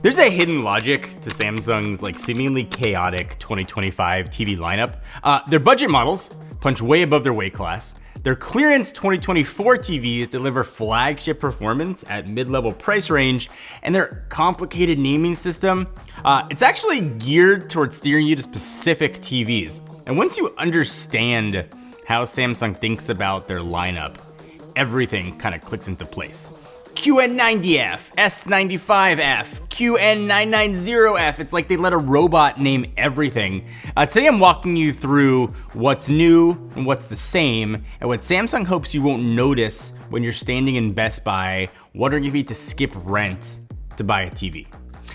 There's a hidden logic to Samsung's like seemingly chaotic 2025 TV lineup. Their budget models punch way above their weight class. Their clearance 2024 TVs deliver flagship performance at mid-level price range, and their complicated naming system, it's actually geared towards steering you to specific TVs. And once you understand how Samsung thinks about their lineup, everything kind of clicks into place. QN90F, S95F, QN990F. It's like they let a robot name everything. Today I'm walking you through what's new and what's the same, and what Samsung hopes you won't notice when you're standing in Best Buy wondering if you need to skip rent to buy a TV.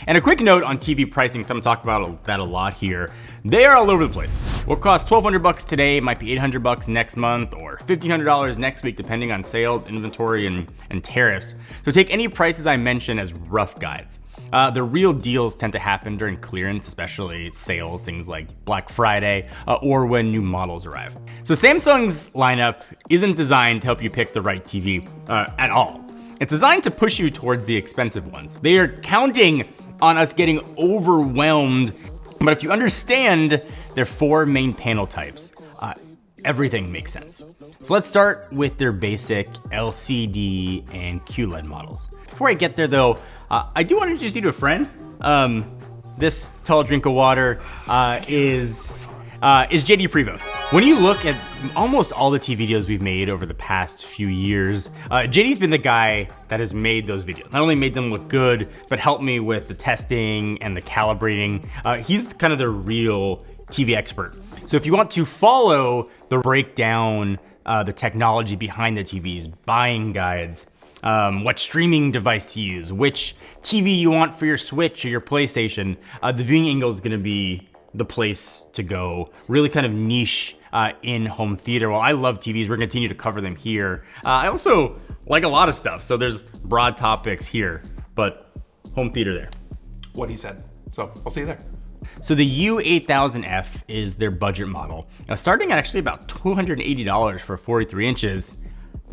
And a quick note on TV pricing, because I'm talking about that a lot here. They are all over the place. What costs $1,200 today might be $800 next month, or $1,500 next week, depending on sales, inventory, and tariffs. So take any prices I mention as rough guides. The real deals tend to happen during clearance, especially sales, things like Black Friday, or when new models arrive. So Samsung's lineup isn't designed to help you pick the right TV at all. It's designed to push you towards the expensive ones. They are counting on us getting overwhelmed. But if you understand their four main panel types, everything makes sense. So let's start with their basic LCD and QLED models. Before I get there though, I do want to introduce you to a friend. This tall drink of water is JD Prevost. When you look at almost all the TV videos we've made over the past few years, JD's been the guy that has made those videos. Not only made them look good, but helped me with the testing and the calibrating. He's kind of the real TV expert. So if you want to follow the breakdown, the technology behind the TVs, buying guides, what streaming device to use, which TV you want for your Switch or your PlayStation, the viewing angle is gonna be the place to go. Really kind of niche in home theater. Well, I love TVs. We're gonna continue to cover them here. I also like a lot of stuff. So there's broad topics here, but home theater there. What he said. So I'll see you there. So the U8000F is their budget model. Now starting at actually about $280 for 43 inches.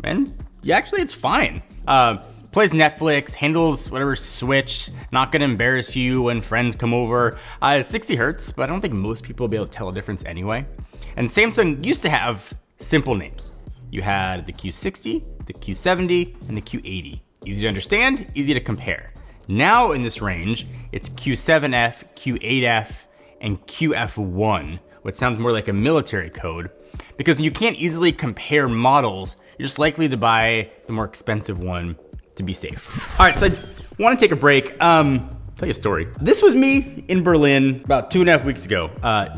And yeah, actually it's fine. Plays Netflix, handles whatever Switch, not gonna embarrass you when friends come over. It's 60 hertz, but I don't think most people will be able to tell a difference anyway. And Samsung used to have simple names. You had the Q60, the Q70, and the Q80. Easy to understand, easy to compare. Now in this range, it's Q7F, Q8F, and QF1, which sounds more like a military code, because when you can't easily compare models, you're just likely to buy the more expensive one to be safe. All right, so I want to take a break. Tell you a story. This was me in Berlin about 2.5 weeks ago.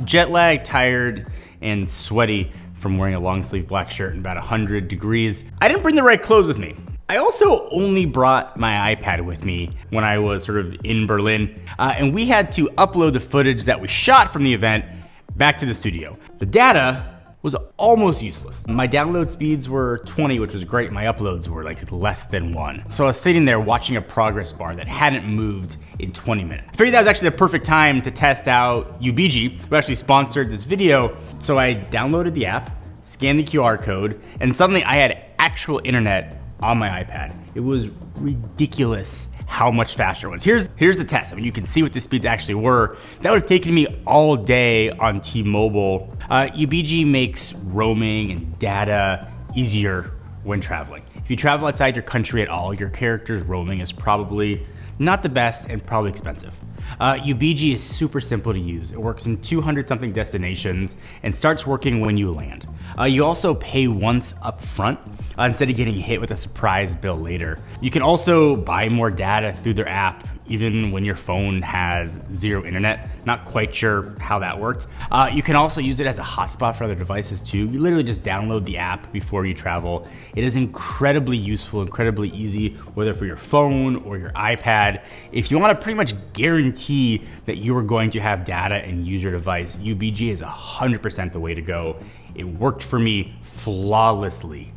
Jet lag, tired, and sweaty from wearing a long sleeve black shirt in about 100 degrees. I didn't bring the right clothes with me. I also only brought my iPad with me when I was sort of in Berlin, and we had to upload the footage that we shot from the event back to the studio. The data was almost useless. My download speeds were 20, which was great. My uploads were like less than 1. So I was sitting there watching a progress bar that hadn't moved in 20 minutes. I figured that was actually the perfect time to test out UBG, who actually sponsored this video. So I downloaded the app, scanned the QR code, and suddenly I had actual internet on my iPad. It was ridiculous how much faster it was. Here's the test. I mean, you can see what the speeds actually were. That would have taken me all day on T-Mobile. UBG makes roaming and data easier when traveling. If you travel outside your country at all, your character's roaming is probably not the best and probably expensive. UBG is super simple to use. It works in 200 something destinations and starts working when you land. You also pay once up front instead of getting hit with a surprise bill later. You can also buy more data through their app even when your phone has zero internet. Not quite sure how that worked. You can also use it as a hotspot for other devices too. You literally just download the app before you travel. It is incredibly useful, incredibly easy, whether for your phone or your iPad. If you want to pretty much guarantee that you are going to have data and use your device, UBG is 100% the way to go. It worked for me flawlessly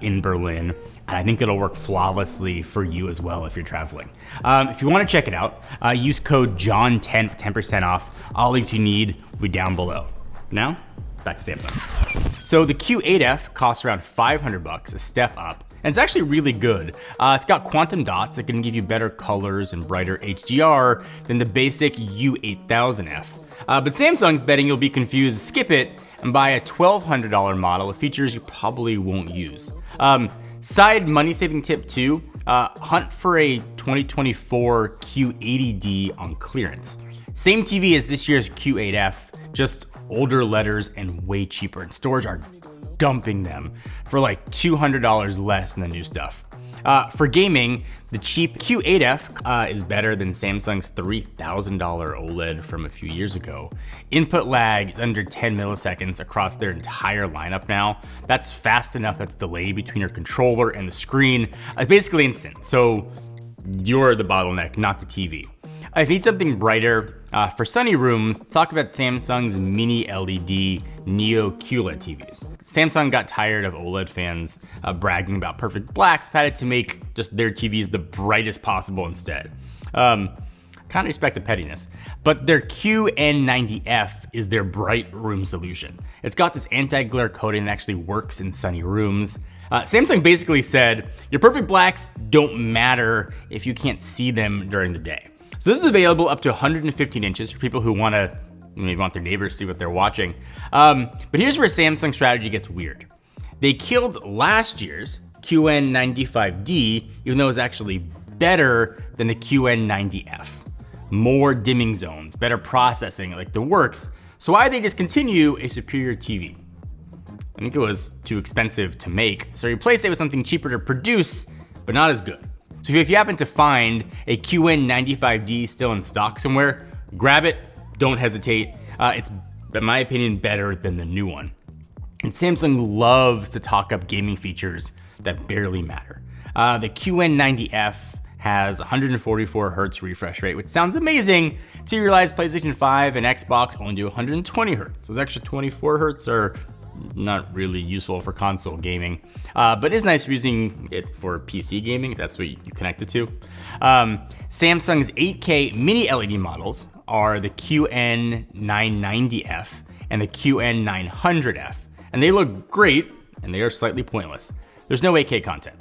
in Berlin, and I think it'll work flawlessly for you as well if you're traveling. If you want to check it out, use code JOHN10 for 10% off. All links you need will be down below. Now, back to Samsung. So the Q8F costs around $500, a step up. and it's actually really good. It's got quantum dots that can give you better colors and brighter HDR than the basic U8000F. But Samsung's betting you'll be confused, skip it, and buy a $1,200 model with features you probably won't use. Side money-saving tip too, hunt for a 2024 Q80D on clearance. Same TV as this year's Q8F, just older letters and way cheaper, and stores are dumping them for like $200 less than the new stuff. For gaming, the cheap Q8F is better than Samsung's $3,000 OLED from a few years ago. Input lag is under 10 milliseconds across their entire lineup now. That's fast enough that the delay between your controller and the screen is basically instant. So you're the bottleneck, not the TV. If you need something brighter, for sunny rooms, talk about Samsung's mini LED Neo QLED TVs. Samsung got tired of OLED fans bragging about perfect blacks, decided to make just their TVs the brightest possible instead. Kind of respect the pettiness, but their QN90F is their bright room solution. It's got this anti-glare coating that actually works in sunny rooms. Samsung basically said, your perfect blacks don't matter if you can't see them during the day. So this is available up to 115 inches for people who want to, maybe want their neighbors to see what they're watching. But here's where Samsung's strategy gets weird. They killed last year's QN95D, even though it was actually better than the QN90F. More dimming zones, better processing, like the works. So why did they discontinue a superior TV? I think it was too expensive to make, so replaced it with something cheaper to produce, but not as good. So if you happen to find a QN95D still in stock somewhere, grab it, don't hesitate. It's, in my opinion, better than the new one. And Samsung loves to talk up gaming features that barely matter. The QN90F has 144 Hz refresh rate, which sounds amazing until you realize PlayStation 5 and Xbox only do 120 Hz. Those extra 24 Hz are not really useful for console gaming, but it's nice for using it for PC gaming if that's what you connect it to. Samsung's 8K mini LED models are the QN990F and the QN900F, and they look great and they are slightly pointless. There's no 8K content.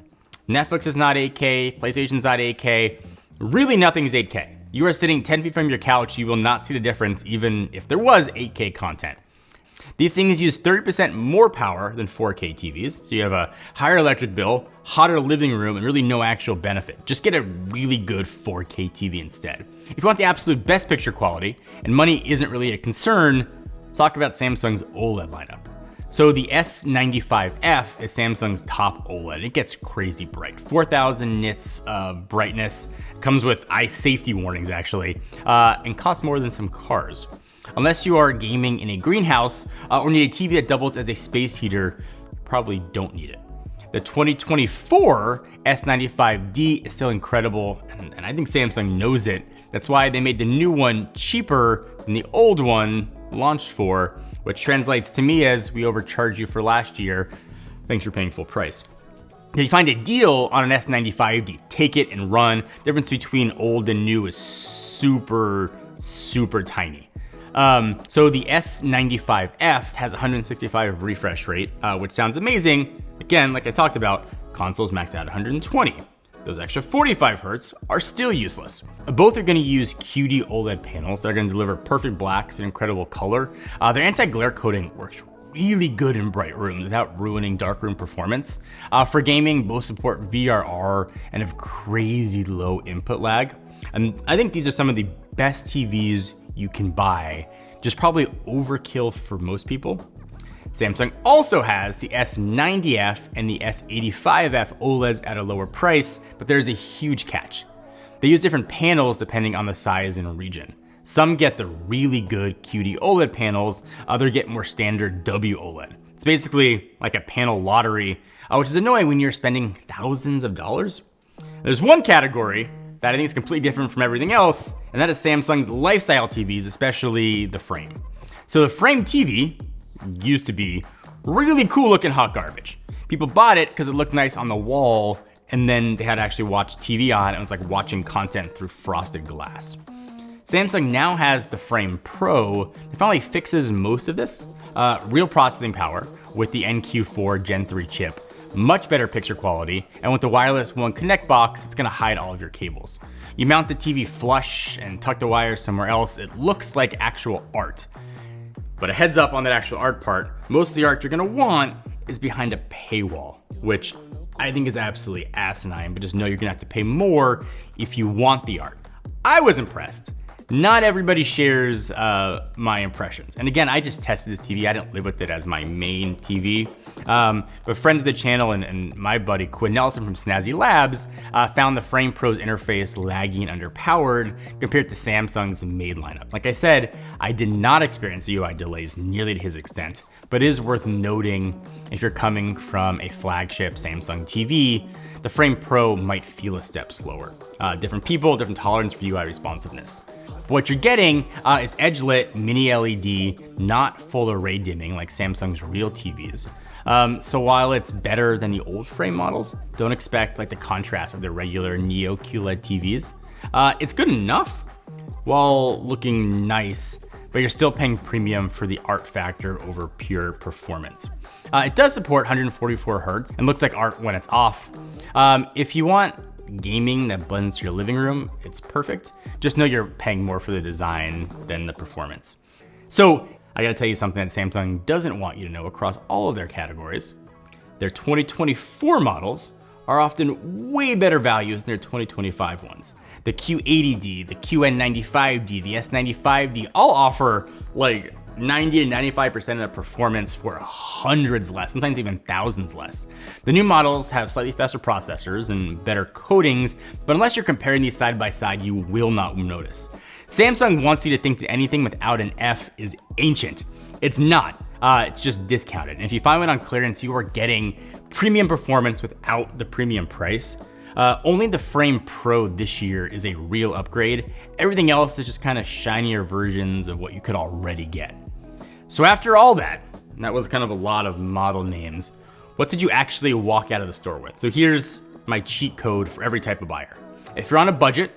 Netflix is not 8K, PlayStation's not 8K, really nothing's 8K. You are sitting 10 feet from your couch, you will not see the difference even if there was 8K content. These things use 30% more power than 4K TVs, so you have a higher electric bill, hotter living room, and really no actual benefit. Just get a really good 4K TV instead. If you want the absolute best picture quality, and money isn't really a concern, let's talk about Samsung's OLED lineup. So the S95F is Samsung's top OLED. It gets crazy bright, 4,000 nits of brightness, comes with eye safety warnings actually, and costs more than some cars. Unless you are gaming in a greenhouse or need a TV that doubles as a space heater, you probably don't need it. The 2024 S95D is still incredible, and I think Samsung knows it. That's why they made the new one cheaper than the old one launched for, which translates to me as we overcharged you for last year. Thanks for paying full price. If you find a deal on an S95D, take it and run. The difference between old and new is super tiny. So the S95F has 165 refresh rate, which sounds amazing. Again, like I talked about, consoles max out at 120. Those extra 45 Hz are still useless. Both are going to use QD OLED panels that are going to deliver perfect blacks and incredible color. Their anti-glare coating works really good in bright rooms without ruining darkroom performance. For gaming, both support VRR and have crazy low input lag. And I think these are some of the best TVs you can buy, just probably overkill for most people. Samsung also has the S90F and the S85F OLEDs at a lower price, but there's a huge catch. They use different panels depending on the size and region. Some get the really good QD OLED panels, others get more standard W OLED. It's basically like a panel lottery, which is annoying when you're spending thousands of dollars. There's one category that I think is completely different from everything else, and that is Samsung's lifestyle TVs, especially the frame. So the frame TV used to be really cool looking hot garbage. People bought it because it looked nice on the wall, and then they had to actually watch TV on it. It was like watching content through frosted glass. Samsung now has the Frame Pro that finally fixes most of this. Real processing power with the NQ4 Gen 3 chip, much better picture quality, and with the wireless One Connect box, it's gonna hide all of your cables. You mount the TV flush and tuck the wires somewhere else, it looks like actual art. But a heads up on that actual art part, most of the art you're gonna want is behind a paywall, which I think is absolutely asinine, but just know you're gonna have to pay more if you want the art. I was impressed. Not everybody shares my impressions. And again, I just tested this TV. I didn't live with it as my main TV. But friends of the channel and my buddy Quinn Nelson from Snazzy Labs found the Frame Pro's interface laggy and underpowered compared to Samsung's main lineup. Like I said, I did not experience UI delays nearly to his extent, but it is worth noting if you're coming from a flagship Samsung TV, the Frame Pro might feel a step slower. Different people, different tolerance for UI responsiveness. What you're getting is edge-lit mini LED, not full array dimming like Samsung's real TVs. So while it's better than the old frame models, don't expect like the contrast of the regular Neo QLED TVs. It's good enough while looking nice, but you're still paying premium for the art factor over pure performance. It does support 144 Hz and looks like art when it's off. If you want gaming that blends to your living room, it's perfect. Just know you're paying more for the design than the performance. So I gotta tell you something that Samsung doesn't want you to know across all of their categories. Their 2024 models are often way better values than their 2025 ones. The Q80D, the QN95D, the S95D all offer like 90 to 95% of the performance for hundreds less, sometimes even thousands less. The new models have slightly faster processors and better coatings, but unless you're comparing these side by side, you will not notice. Samsung wants you to think that anything without an F is ancient. It's not, it's just discounted. And if you find one on clearance, you are getting premium performance without the premium price. Only the Frame Pro this year is a real upgrade. Everything else is just kind of shinier versions of what you could already get. So after all that, and that was kind of a lot of model names, what did you actually walk out of the store with? So here's my cheat code for every type of buyer. If you're on a budget,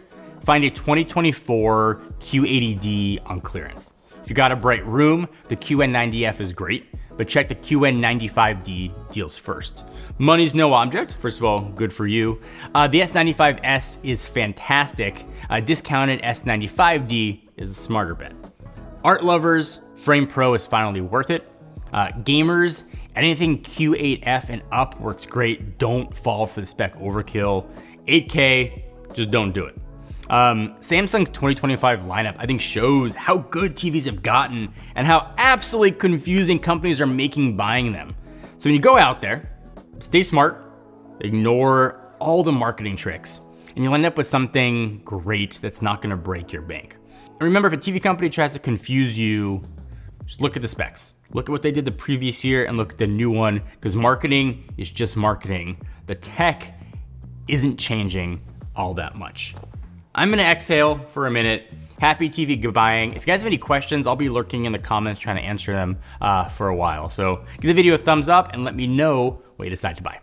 find a 2024 Q80D on clearance. If you got a bright room, the QN90F is great, but check the QN95D deals first. Money's no object. First of all, good for you. The S95S is fantastic. A discounted S95D is a smarter bet. Art lovers, Frame Pro is finally worth it. Gamers, anything Q8F and up works great. Don't fall for the spec overkill. 8K, just don't do it. Samsung's 2025 lineup, I think, shows how good TVs have gotten and how absolutely confusing companies are making buying them. So when you go out there, stay smart, ignore all the marketing tricks, and you'll end up with something great that's not gonna break your bank. And remember, if a TV company tries to confuse you, just look at the specs. Look at what they did the previous year and look at the new one, because marketing is just marketing. The tech isn't changing all that much. I'm gonna exhale for a minute. Happy TV buying. If you guys have any questions, I'll be lurking in the comments trying to answer them for a while. So give the video a thumbs up and let me know what you decide to buy.